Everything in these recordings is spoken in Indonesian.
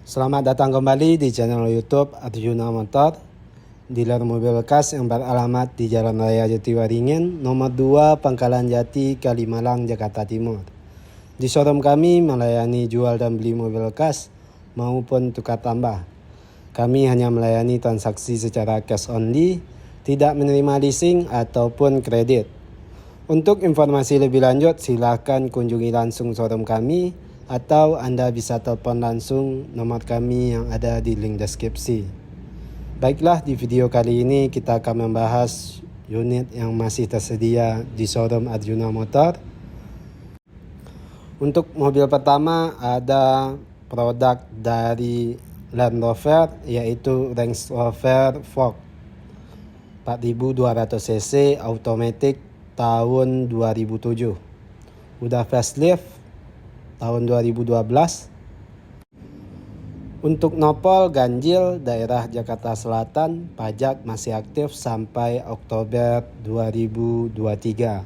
Selamat datang kembali di channel YouTube Arjuna Motor, dealer mobil bekas yang beralamat di Jalan Raya Jatiwaringin, nomor 2, Pangkalan Jati, Kalimalang, Jakarta Timur. Di showroom kami melayani jual dan beli mobil bekas maupun tukar tambah. Kami hanya melayani transaksi secara cash only, tidak menerima leasing ataupun kredit. Untuk informasi lebih lanjut, silakan kunjungi langsung showroom kami atau Anda bisa telepon langsung nomor kami yang ada di link deskripsi. Baiklah, di video kali ini kita akan membahas unit yang masih tersedia di showroom Arjuna Motor. Untuk mobil pertama ada produk dari Land Rover, yaitu Range Rover Vogue 4200 cc automatic tahun 2007. Udah facelift tahun 2012. Untuk nopol ganjil daerah Jakarta Selatan, pajak masih aktif sampai Oktober 2023.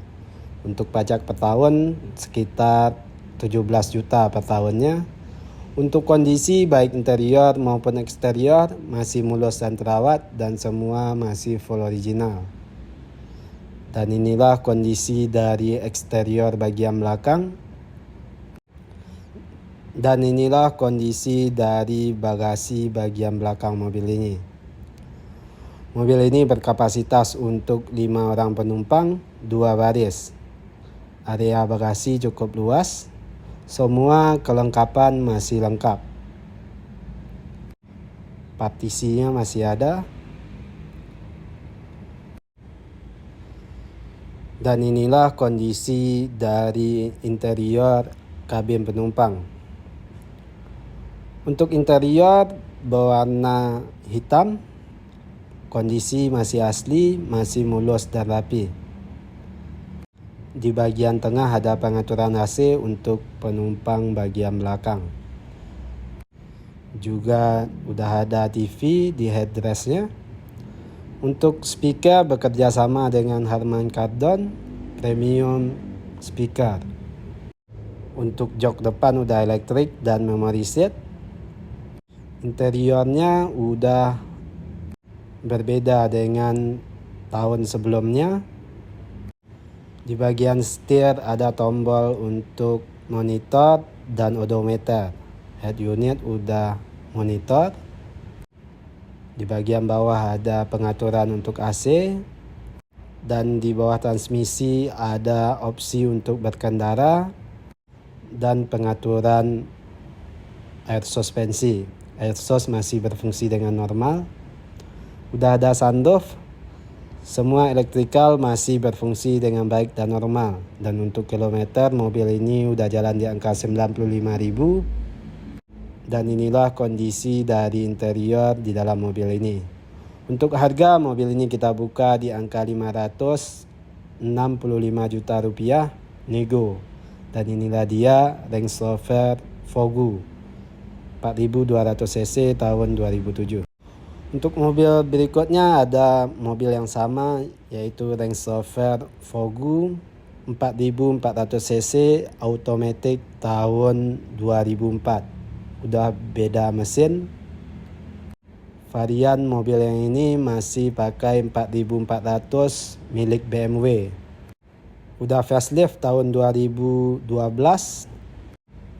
Untuk pajak per tahun sekitar 17 juta per tahunnya. Untuk kondisi baik interior maupun eksterior masih mulus dan terawat dan semua masih full original. Dan inilah kondisi dari eksterior bagian belakang. Dan inilah kondisi dari bagasi bagian belakang mobil ini. Mobil ini berkapasitas untuk 5 orang penumpang, 2 baris. Area bagasi cukup luas. Semua kelengkapan masih lengkap. Partisinya masih ada. Dan inilah kondisi dari interior kabin penumpang. Untuk interior berwarna hitam, kondisi masih asli, masih mulus dan rapi. Di bagian tengah ada pengaturan AC untuk penumpang bagian belakang. Juga udah ada TV di headrestnya. Untuk speaker bekerja sama dengan Harman Kardon Premium Speaker. Untuk jok depan udah elektrik dan memory seat. Interiornya udah berbeda dengan tahun sebelumnya. Di bagian setir ada tombol untuk monitor dan odometer. Head unit udah monitor. Di bagian bawah ada pengaturan untuk AC. Dan di bawah transmisi ada opsi untuk berkendara dan pengaturan air suspensi. Air sus masih berfungsi dengan normal. Udah ada sunroof. Semua elektrikal masih berfungsi dengan baik dan normal. Dan untuk kilometer mobil ini udah jalan di angka 95.000. Dan inilah kondisi dari interior di dalam mobil ini. Untuk harga mobil ini kita buka di angka 565 juta rupiah nego. Dan inilah dia Range Rover Vogue 4200 cc tahun 2007. Untuk mobil berikutnya ada mobil yang sama, yaitu Range Rover Vogue 4400 cc automatic tahun 2004. Udah beda mesin. Varian mobil yang ini masih pakai 4400 milik BMW. Udah facelift tahun 2012.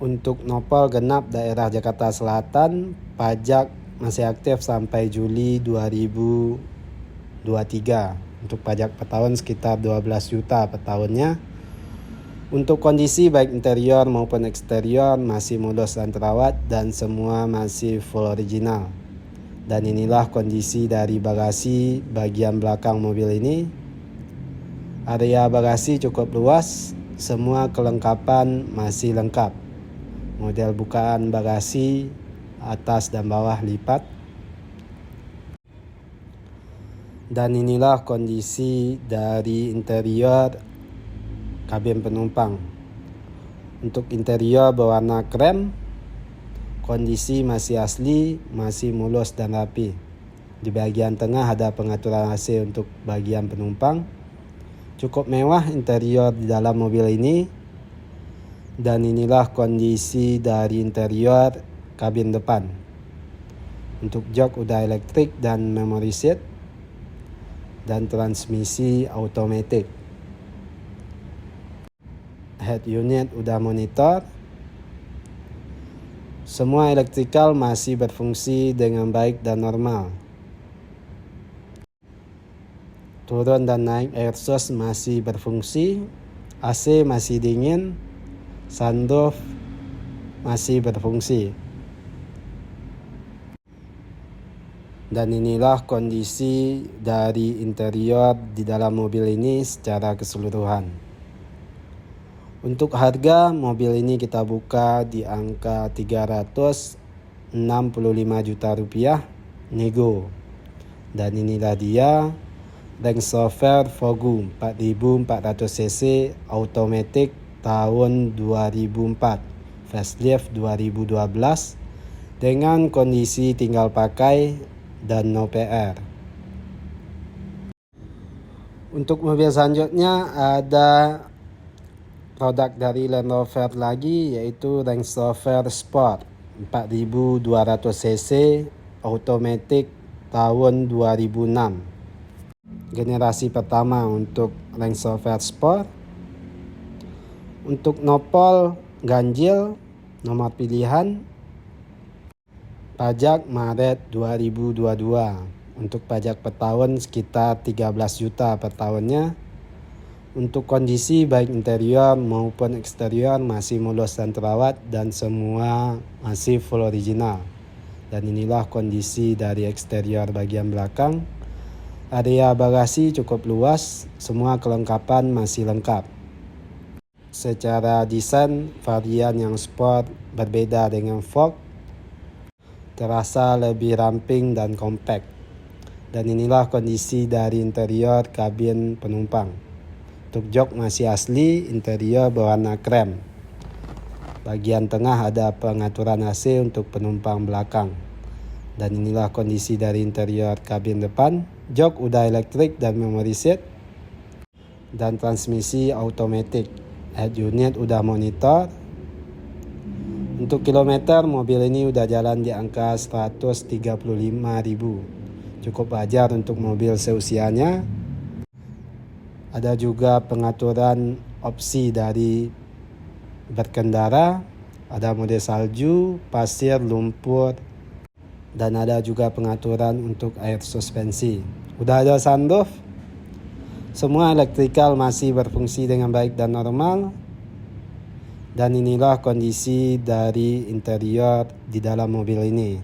Untuk nopol genap daerah Jakarta Selatan, pajak masih aktif sampai Juli 2023. Untuk pajak per tahun sekitar 12 juta per tahunnya. Untuk kondisi baik interior maupun eksterior masih mulus dan terawat dan semua masih full original. Dan inilah kondisi dari bagasi bagian belakang mobil ini. Area bagasi cukup luas, semua kelengkapan masih lengkap. Model bukaan bagasi atas dan bawah lipat. Dan inilah kondisi dari interior kabin penumpang. Untuk interior berwarna krem, kondisi masih asli, masih mulus dan rapi. Di bagian tengah ada pengaturan AC untuk bagian penumpang. Cukup mewah interior di dalam mobil ini. Dan inilah kondisi dari interior kabin depan. Untuk jok udah elektrik dan memory seat, dan transmisi automatic. Head unit udah monitor. Semua elektrikal masih berfungsi dengan baik dan normal. Turun dan naik air exhaust masih berfungsi. AC masih dingin. Sunroof masih berfungsi. Dan inilah kondisi dari interior di dalam mobil ini secara keseluruhan. Untuk harga mobil ini kita buka di angka 365 juta rupiah nego. Dan inilah dia Range Rover Vogue 4400 cc automatic tahun 2004, facelift 2012 dengan kondisi tinggal pakai dan no PR. Untuk mobil selanjutnya ada produk dari Land Rover lagi, yaitu Range Rover Sport 4200 cc automatic tahun 2006, generasi pertama untuk Range Rover Sport. Untuk nopol ganjil, nomor pilihan, pajak Maret 2022. Untuk pajak per tahun sekitar 13 juta per tahunnya. Untuk kondisi baik interior maupun eksterior masih mulus dan terawat dan semua masih full original. Dan inilah kondisi dari eksterior bagian belakang. Area bagasi cukup luas, semua kelengkapan masih lengkap. Secara desain, varian yang sport berbeda dengan Vogue, terasa lebih ramping dan compact. Dan inilah kondisi dari interior kabin penumpang. Untuk jok masih asli, interior berwarna krem. Bagian tengah ada pengaturan AC untuk penumpang belakang. Dan inilah kondisi dari interior kabin depan. Jok udah elektrik dan memory seat, dan transmisi automatic. Head unit udah monitor. Untuk kilometer, mobil ini udah jalan di angka 135.000. Cukup wajar untuk mobil seusianya. Ada juga pengaturan opsi dari berkendara. Ada mode salju, pasir, lumpur, dan ada juga pengaturan untuk air suspensi. Udah ada sunroof. Semua elektrikal masih berfungsi dengan baik dan normal. Dan inilah kondisi dari interior di dalam mobil ini.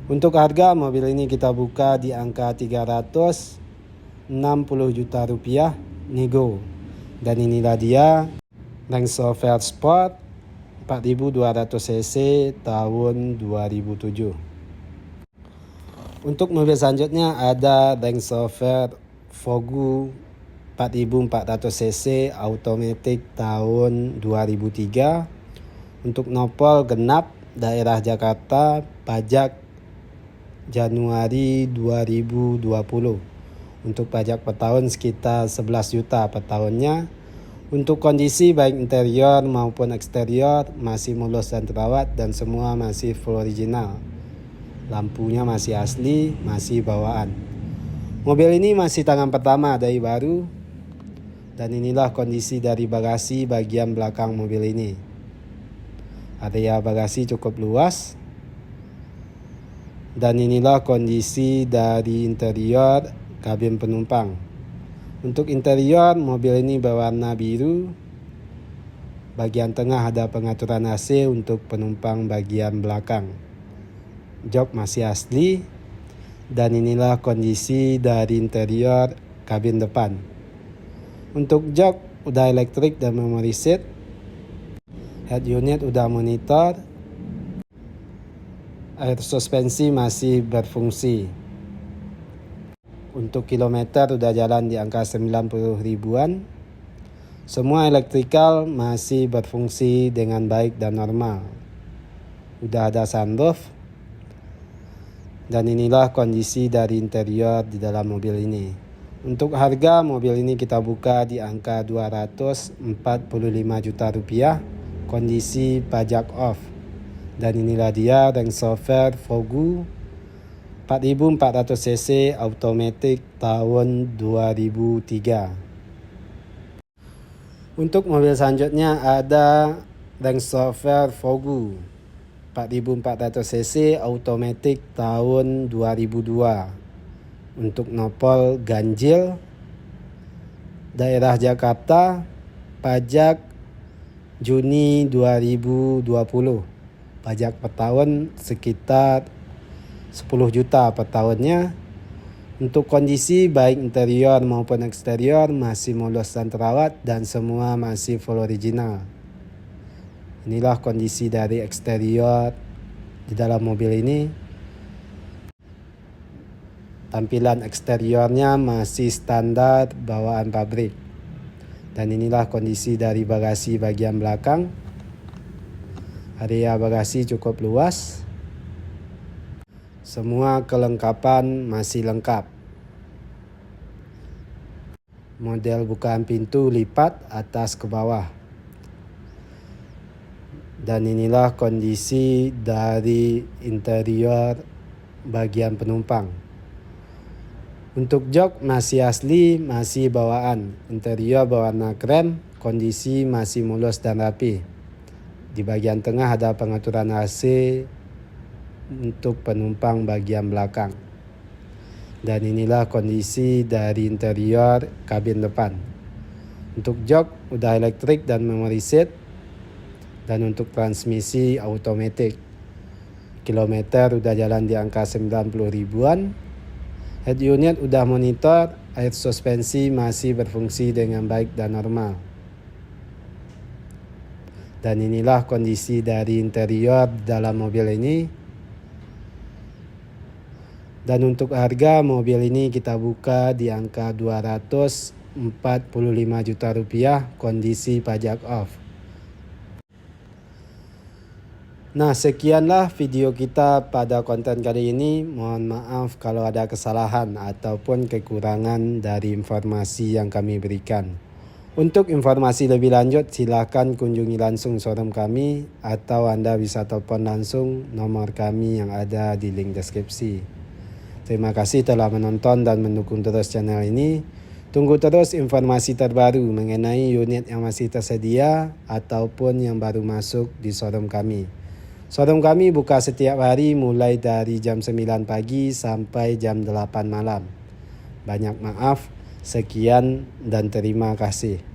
Untuk harga mobil ini kita buka di angka 360 juta rupiah nego. Dan inilah dia Range Rover Sport 4200 cc tahun 2007. Untuk mobil selanjutnya ada Range Rover Vogue 4400 cc automatic tahun 2003. Untuk nopol genap, daerah Jakarta, pajak Januari 2020. Untuk pajak per tahun sekitar 11 juta per tahunnya. Untuk kondisi baik interior maupun eksterior masih mulus dan terawat dan semua masih full original. Lampunya masih asli, masih bawaan. Mobil ini masih tangan pertama dari baru. Dan inilah kondisi dari bagasi bagian belakang mobil ini. Area bagasi cukup luas. Dan inilah kondisi dari interior kabin penumpang. Untuk interior, mobil ini berwarna biru. Bagian tengah ada pengaturan AC untuk penumpang bagian belakang. Jok masih asli. Dan inilah kondisi dari interior kabin depan. Untuk jok udah elektrik dan memory seat. Head unit udah monitor. Air suspensi masih berfungsi. Untuk kilometer udah jalan di angka 90 ribuan. Semua elektrikal masih berfungsi dengan baik dan normal. Udah ada sunroof. Dan inilah kondisi dari interior di dalam mobil ini. Untuk harga mobil ini kita buka di angka 245 juta rupiah. Kondisi pajak off. Dan inilah dia Range Rover Vogue 4400 cc automatic tahun 2003. Untuk mobil selanjutnya ada Range Rover Vogue 4400 cc automatic tahun 2002 untuk nopol ganjil, daerah Jakarta, pajak Juni 2020, pajak per tahun sekitar 10 juta per tahunnya. Untuk kondisi baik interior maupun eksterior masih mulus dan terawat dan semua masih full original. Inilah kondisi dari eksterior di dalam mobil ini. Tampilan eksteriornya masih standar bawaan pabrik. Dan inilah kondisi dari bagasi bagian belakang. Area bagasi cukup luas. Semua kelengkapan masih lengkap. Model bukaan pintu lipat atas ke bawah. Dan inilah kondisi dari interior bagian penumpang. Untuk jok masih asli, masih bawaan. Interior berwarna krem, kondisi masih mulus dan rapi. Di bagian tengah ada pengaturan AC untuk penumpang bagian belakang. Dan inilah kondisi dari interior kabin depan. Untuk jok udah elektrik dan memory seat. Dan untuk transmisi automatic. Kilometer udah jalan di angka 90 ribuan. Head unit udah monitor, air suspensi masih berfungsi dengan baik dan normal. Dan inilah kondisi dari interior dalam mobil ini. Dan untuk harga mobil ini kita buka di angka 245 juta rupiah kondisi pajak off. Nah, sekianlah video kita pada konten kali ini. Mohon maaf kalau ada kesalahan ataupun kekurangan dari informasi yang kami berikan. Untuk informasi lebih lanjut silakan kunjungi langsung showroom kami atau Anda bisa telepon langsung nomor kami yang ada di link deskripsi. Terima kasih telah menonton dan mendukung terus channel ini. Tunggu terus informasi terbaru mengenai unit yang masih tersedia ataupun yang baru masuk di showroom kami. Showroom kami buka setiap hari mulai dari jam 9 pagi sampai jam 8 malam. Banyak maaf, sekian dan terima kasih.